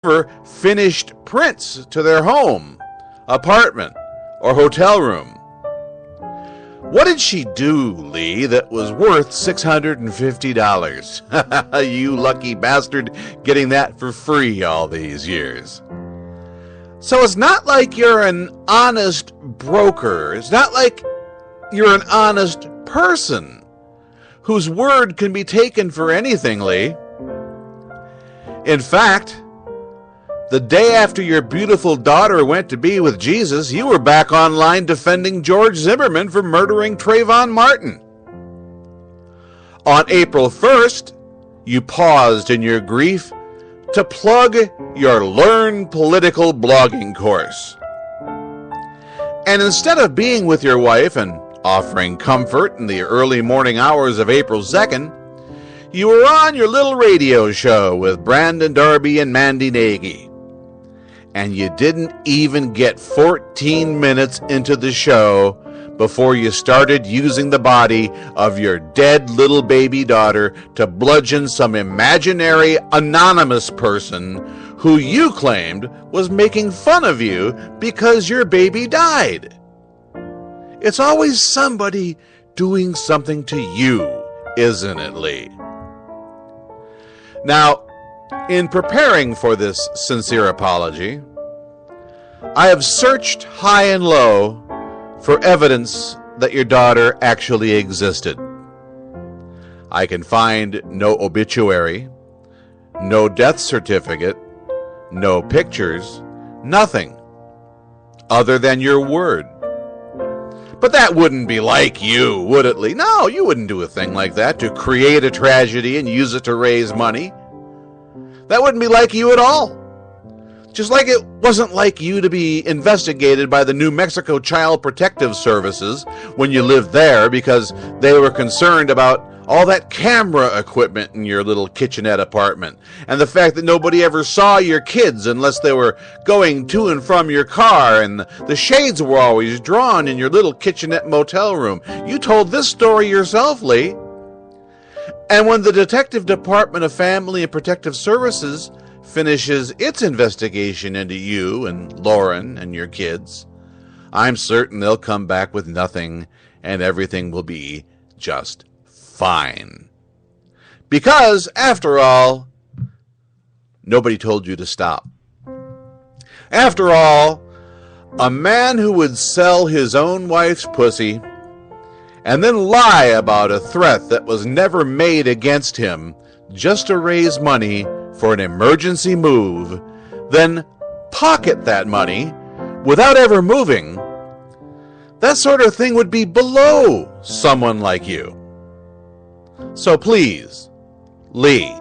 finished prints to their home, apartment, or hotel room. What did she do, Lee, that was worth $650? You lucky bastard, getting that for free all these years. So it's not like you're an honest broker. It's not like you're an honest person whose word can be taken for anything, Lee. In fact, the day after your beautiful daughter went to be with Jesus, you were back online defending George Zimmerman for murdering Trayvon Martin. On April 1st, you paused in your grief to plug your Learn Political blogging course. And instead of being with your wife and offering comfort in the early morning hours of April 2nd, you were on your little radio show with Brandon Darby and Mandy Nagy. And you didn't even get 14 minutes into the show before you started using the body of your dead little baby daughter to bludgeon some imaginary anonymous person who you claimed was making fun of you because your baby died. It's always somebody doing something to you, isn't it, Lee? Now, in preparing for this sincere apology, I have searched high and low for evidence that your daughter actually existed. I can find no obituary, no death certificate, no pictures, nothing other than your word. But that wouldn't be like you, would it, Lee? No, you wouldn't do a thing like that to create a tragedy and use it to raise money. That wouldn't be like you at all. Just like it wasn't like you to be investigated by the New Mexico Child Protective Services when you lived there because they were concerned about all that camera equipment in your little kitchenette apartment and the fact that nobody ever saw your kids unless they were going to and from your car, and the shades were always drawn in your little kitchenette motel room. You told this story yourself, Lee. And when the Detective Department of Family and Protective Services finishes its investigation into you and Lauren and your kids, I'm certain they'll come back with nothing and everything will be just fine. Because, after all, nobody told you to stop. After all, a man who would sell his own wife's pussy and then lie about a threat that was never made against him just to raise money for an emergency move, then pocket that money without ever moving, that sort of thing would be below someone like you. So please, Lee,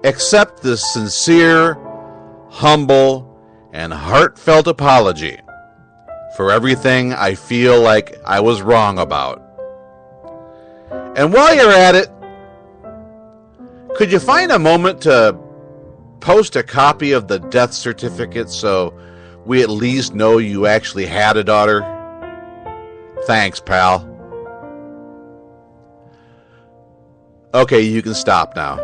accept this sincere, humble, and heartfelt apology for everything I feel like I was wrong about. And while you're at it, could you find a moment to post a copy of the death certificate so we at least know you actually had a daughter? Thanks, pal. Okay, you can stop now.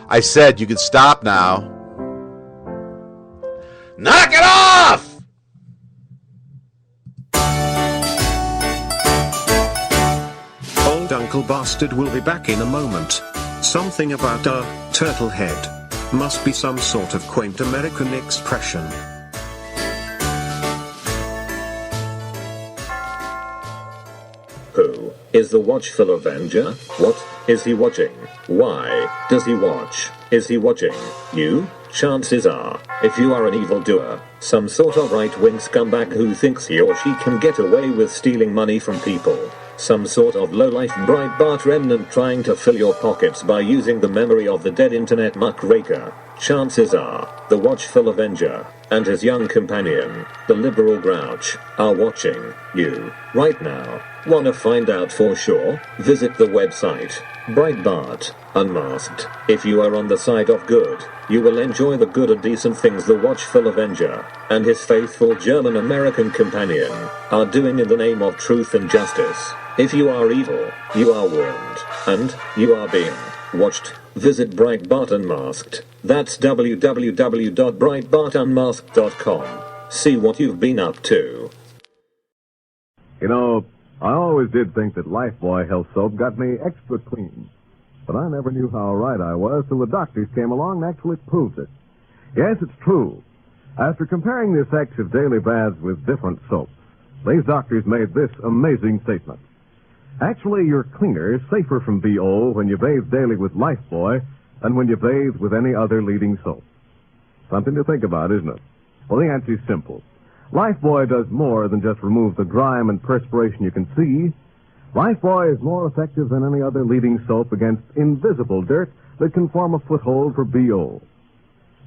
I said you could stop now. Knock it off! Old Uncle Bastard will be back in a moment. Something about a turtle head. Must be some sort of quaint American expression. Who is the watchful Avenger? What is he watching? Why does he watch? Is he watching you? Chances are, if you are an evildoer, some sort of right-wing scumbag who thinks he or she can get away with stealing money from people, some sort of low-life Breitbart remnant trying to fill your pockets by using the memory of the dead internet muckraker, chances are, the watchful Avenger and his young companion, the liberal grouch, are watching you right now. Wanna find out for sure? Visit the website, Breitbart Unmasked. If you are on the side of good, you will enjoy the good and decent things the watchful Avenger and his faithful German-American companion are doing in the name of truth and justice. If you are evil, you are warned, and you are being watched, visit Breitbart Unmasked. That's www.breitbartunmasked.com. See what you've been up to. You know, I always did think that Lifebuoy Health Soap got me extra clean. But I never knew how right I was till the doctors came along and actually proved it. Yes, it's true. After comparing the effects of daily baths with different soaps, these doctors made this amazing statement. Actually, you're cleaner, safer from BO when you bathe daily with Lifebuoy than when you bathe with any other leading soap. Something to think about, isn't it? Well, the answer is simple. Lifebuoy does more than just remove the grime and perspiration you can see. Lifebuoy is more effective than any other leading soap against invisible dirt that can form a foothold for BO.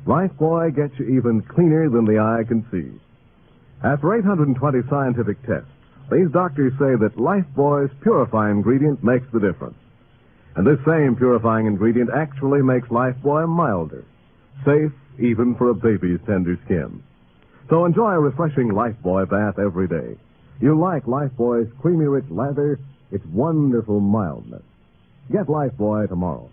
Lifebuoy gets you even cleaner than the eye can see. After 820 scientific tests, these doctors say that Lifebuoy's purifying ingredient makes the difference. And this same purifying ingredient actually makes Lifebuoy milder, safe even for a baby's tender skin. So enjoy a refreshing Lifebuoy bath every day. You'll like Lifebuoy's creamy rich lather, its wonderful mildness. Get Lifebuoy tomorrow.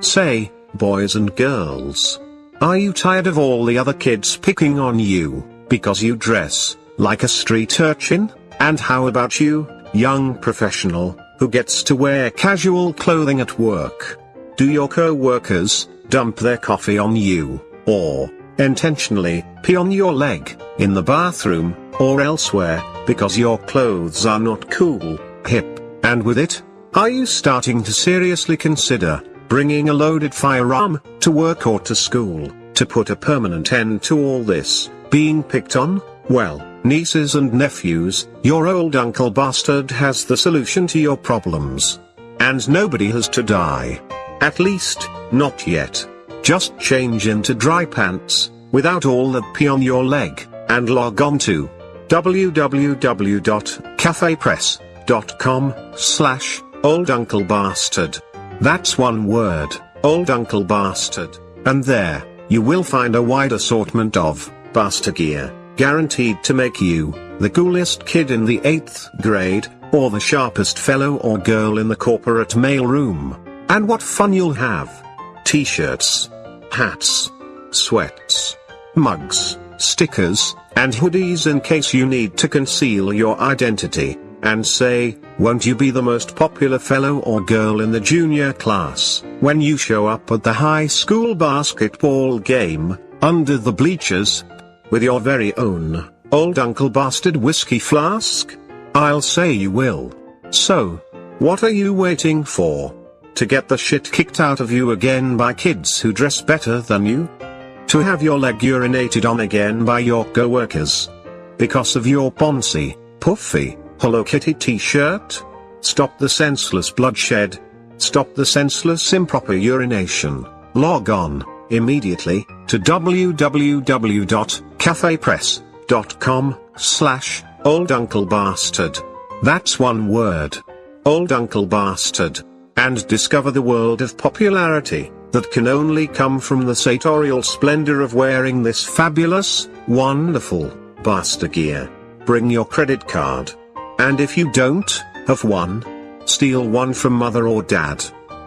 Say, boys and girls, are you tired of all the other kids picking on you because you dress like a street urchin? And how about you, young professional, who gets to wear casual clothing at work? Do your co-workers dump their coffee on you, or intentionally pee on your leg, in the bathroom, or elsewhere, because your clothes are not cool, hip, and with it? Are you starting to seriously consider bringing a loaded firearm to work or to school, to put a permanent end to all this being picked on? Well, nieces and nephews, your old Uncle Bastard has the solution to your problems. And nobody has to die. At least, not yet. Just change into dry pants, without all that pee on your leg, and log on to www.cafepress.com/olduncle-bastard. That's one word, Old Uncle Bastard, and there, you will find a wide assortment of Bastard gear, guaranteed to make you the coolest kid in the 8th grade, or the sharpest fellow or girl in the corporate mailroom. And what fun you'll have! T-shirts, hats, sweats, mugs, stickers, and hoodies in case you need to conceal your identity. And say, won't you be the most popular fellow or girl in the junior class when you show up at the high school basketball game, under the bleachers, with your very own Old Uncle Bastard whiskey flask? I'll say you will. So, what are you waiting for? To get the shit kicked out of you again by kids who dress better than you? To have your leg urinated on again by your co-workers? Because of your poncy, puffy, Hello Kitty t-shirt? Stop the senseless bloodshed. Stop the senseless improper urination. Log on, immediately, to www.cafepress.com/olduncle-bastard. That's one word. Old Uncle Bastard. And discover the world of popularity that can only come from the sartorial splendor of wearing this fabulous, wonderful, bastard gear. Bring your credit card. And if you don't have one, steal one from mother or dad.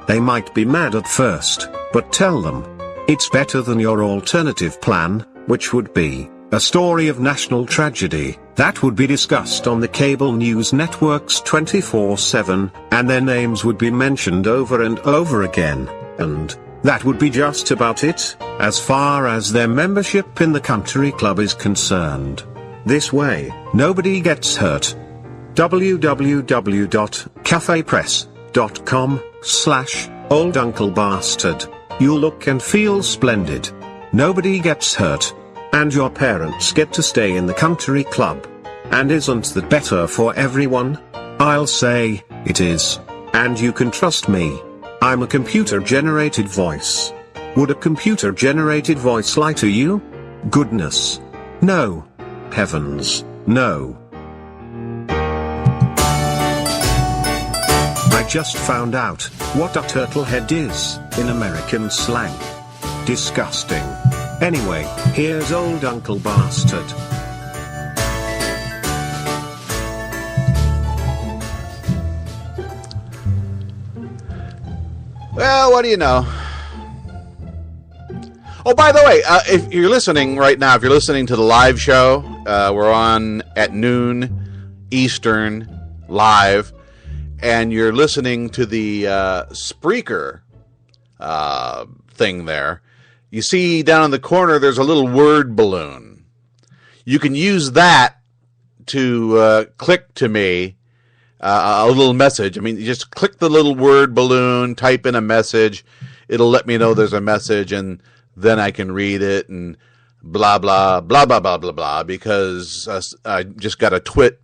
They might be mad at first, but tell them it's better than your alternative plan, which would be a story of national tragedy that would be discussed on the cable news networks 24/7, and their names would be mentioned over and over again, and that would be just about it, as far as their membership in the country club is concerned. This way, nobody gets hurt. www.cafepress.com/olduncle-bastard. You'll look and feel splendid. Nobody gets hurt. And your parents get to stay in the country club. And isn't that better for everyone? I'll say, it is. And you can trust me. I'm a computer-generated voice. Would a computer-generated voice lie to you? Goodness. No. Heavens, no. I just found out what a turtlehead is in American slang. Disgusting. Anyway, here's Old Uncle Bastard. Well, what do you know? Oh, by the way, if you're listening right now, if you're listening to the live show, we're on at noon Eastern live, and you're listening to the Spreaker thing there. You see down in the corner, there's a little word balloon. You can use that to click to me a little message. I mean, you just click the little word balloon, type in a message. It'll let me know there's a message, and then I can read it and blah, blah, blah, blah, blah, blah, blah, because I just got a tweet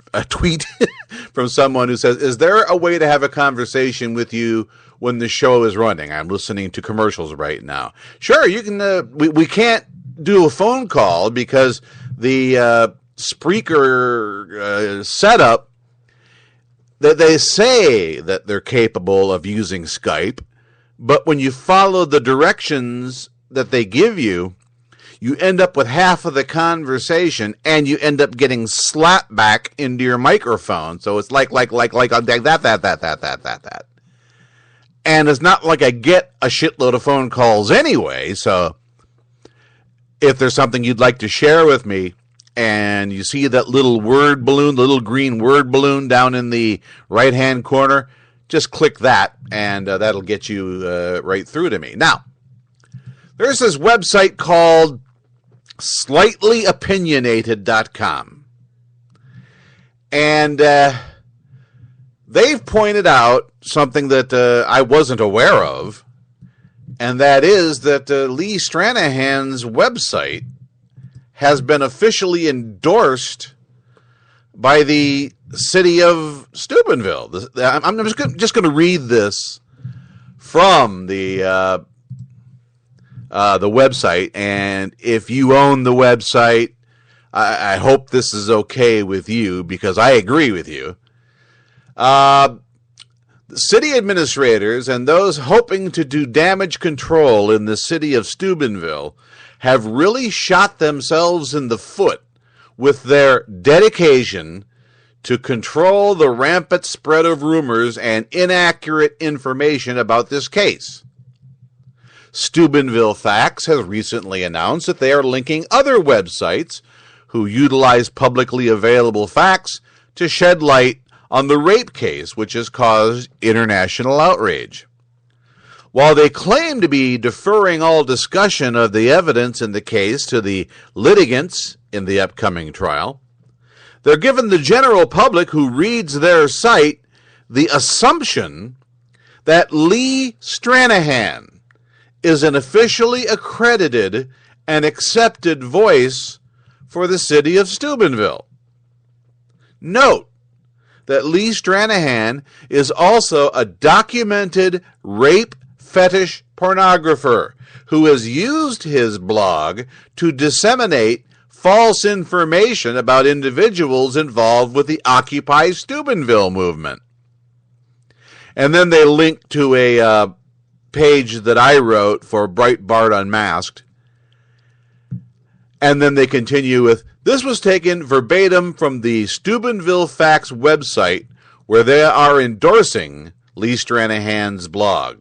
from someone who says, is there a way to have a conversation with you when the show is running? I'm listening to commercials right now. Sure, you can. We can't do a phone call because the Spreaker setup, that they say that they're capable of using Skype, but when you follow the directions that they give you, you end up with half of the conversation, and you end up getting slapped back into your microphone. So it's like that. And it's not like I get a shitload of phone calls anyway, so if there's something you'd like to share with me, and you see that little word balloon, the little green word balloon down in the right-hand corner, just click that, and that'll get you right through to me. Now, there's this website called slightlyopinionated.com, and they've pointed out something that I wasn't aware of, and that is that Lee Stranahan's website has been officially endorsed by the city of Steubenville. I'm just going to read this from the website, and if you own the website, I hope this is okay with you, because I agree with you. City administrators and those hoping to do damage control in the city of Steubenville have really shot themselves in the foot with their dedication to control the rampant spread of rumors and inaccurate information about this case. Steubenville Facts has recently announced that they are linking other websites who utilize publicly available facts to shed light on the rape case, which has caused international outrage. While they claim to be deferring all discussion of the evidence in the case to the litigants in the upcoming trial, they're giving the general public who reads their site the assumption that Lee Stranahan is an officially accredited and accepted voice for the city of Steubenville. Note that Lee Stranahan is also a documented rape fetish pornographer who has used his blog to disseminate false information about individuals involved with the Occupy Steubenville movement. And then they link to a page that I wrote for Breitbart Unmasked. And then they continue with, this was taken verbatim from the Steubenville Facts website, where they are endorsing Lee Stranahan's blog.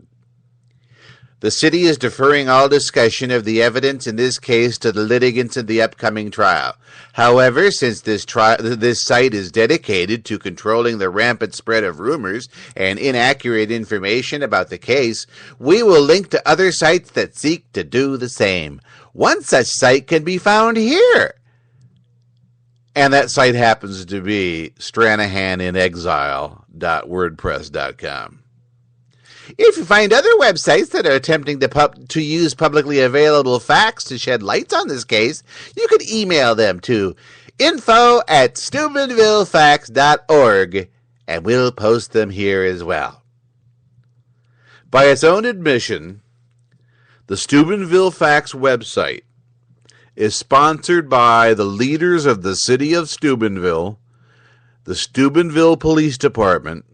The city is deferring all discussion of the evidence in this case to the litigants in the upcoming trial. However, since this site is dedicated to controlling the rampant spread of rumors and inaccurate information about the case, we will link to other sites that seek to do the same. One such site can be found here. And that site happens to be stranahaninexile.wordpress.com. If you find other websites that are attempting to use publicly available facts to shed light on this case, you can email them to info@steubenvillefacts.org, and we'll post them here as well. By its own admission, the Steubenville Facts website is sponsored by the leaders of the city of Steubenville, the Steubenville Police Department,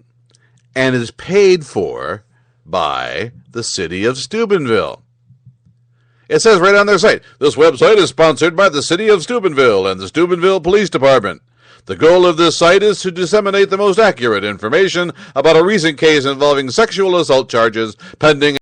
and is paid for by the city of Steubenville. It says right on their site, this website is sponsored by the city of Steubenville and the Steubenville Police Department. The goal of this site is to disseminate the most accurate information about a recent case involving sexual assault charges pending